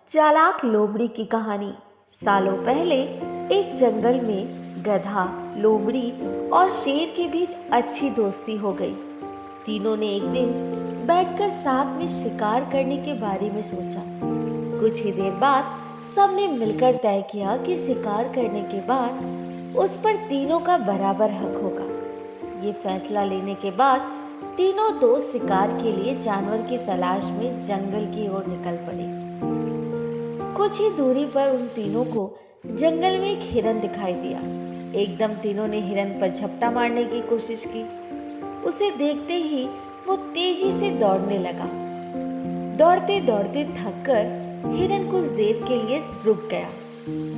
चालाक लोमड़ी की कहानी। सालों पहले एक जंगल में गधा, लोमड़ी और शेर के बीच अच्छी दोस्ती हो गई। तीनों ने एक दिन बैठकर साथ में शिकार करने के बारे में सोचा। कुछ ही देर बाद सबने मिलकर तय किया कि शिकार करने के बाद उस पर तीनों का बराबर हक होगा। ये फैसला लेने के बाद तीनों दोस्त शिकार के लिए जानवर की तलाश में जंगल की ओर निकल पड़े। कुछ ही दूरी पर उन तीनों को जंगल में एक हिरन दिखाई दिया। एकदम तीनों ने हिरन पर झपटा मारने की कोशिश की। उसे देखते ही वो तेजी से दौड़ने लगा। दौड़ते दौड़ते थककर हिरन कुछ देर के लिए रुक गया।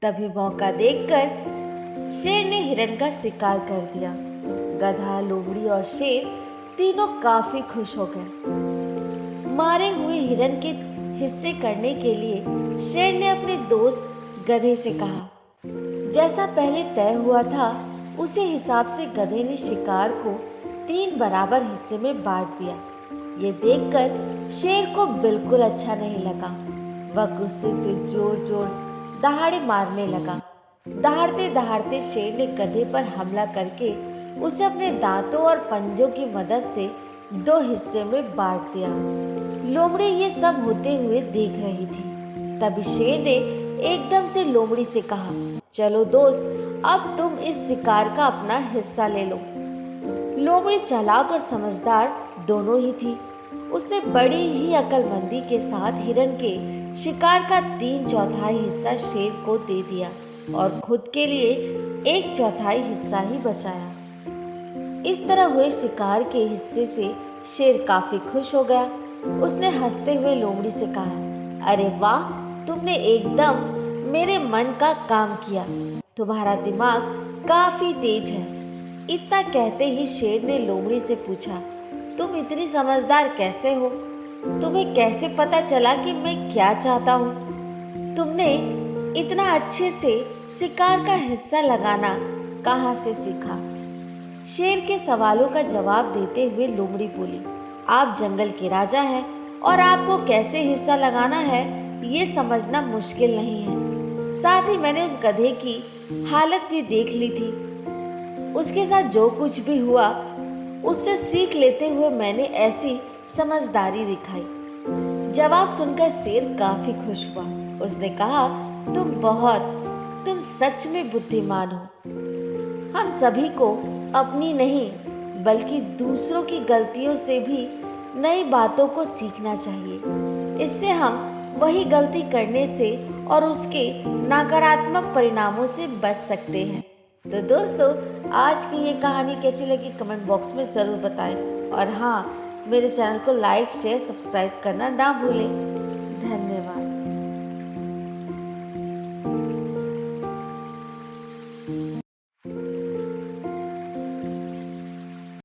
तभी मौका देखकर शेर ने हिरन का शिकार कर दिया। गधा, लोमड़ी और शेर तीनों काफी खुश हो गए। मारे हुए हिरन के हिस्से करने के लिए शेर ने अपने दोस्त गधे से कहा। जैसा पहले तय हुआ था उसी हिसाब से गधे ने शिकार को 3 बराबर हिस्से में बांट दिया। ये देखकर शेर को बिल्कुल अच्छा नहीं लगा। वह गुस्से से जोर जोर से दहाड़े मारने लगा। दहाड़ते दहाड़ते शेर ने गधे पर हमला करके उसे अपने दांतों और पंजों की मदद से 2 हिस्से में बांट दिया। लोमड़ी ये सब होते हुए देख रही थी। तभी शेर ने एकदम से लोमड़ी से कहा, चलो दोस्त, अब तुम इस शिकार का अपना हिस्सा ले लो। लोमड़ी चालाक और समझदार दोनों ही थी। उसने बड़ी ही अक्लमंदी के साथ हिरन के शिकार का 3/4 हिस्सा शेर को दे दिया और खुद के लिए 1/4 हिस्सा ही बचाया। इस तरह हुए शिकार के हिस्से से शेर काफी खुश हो गया। उसने हंसते हुए लोमड़ी से कहा, अरे वाह, तुमने एकदम मेरे मन का काम किया। तुम्हारा दिमाग काफी तेज है। इतना कहते ही शेर ने लोमड़ी से पूछा, तुम इतनी समझदार कैसे हो? तुम्हें कैसे पता चला कि मैं क्या चाहता हूँ? तुमने इतना अच्छे से शिकार का हिस्सा लगाना कहाँ से सीखा? शेर के सवालों का जवाब देते हुए लोमड़ी बोली, आप जंगल के राजा हैं और आपको कैसे हिस्सा लगाना है ये समझना मुश्किल नहीं है। साथ ही मैंने उस गधे की हालत भी देख ली थी। उसके साथ जो कुछ भी हुआ उससे सीख लेते हुए मैंने ऐसी समझदारी दिखाई। जवाब सुनकर शेर काफी खुश हुआ। उसने कहा, तुम सच में बुद्धिमान हो। हम सभी को अपनी नहीं बल्कि दूसरों की गलतियों से भी नई बातों को सीखना चाहिए। इससे हम वही गलती करने से और उसके नकारात्मक परिणामों से बच सकते हैं। तो दोस्तों, आज की ये कहानी कैसी लगी कमेंट बॉक्स में ज़रूर बताएं। और हाँ, मेरे चैनल को लाइक, शेयर, सब्सक्राइब करना ना भूलें।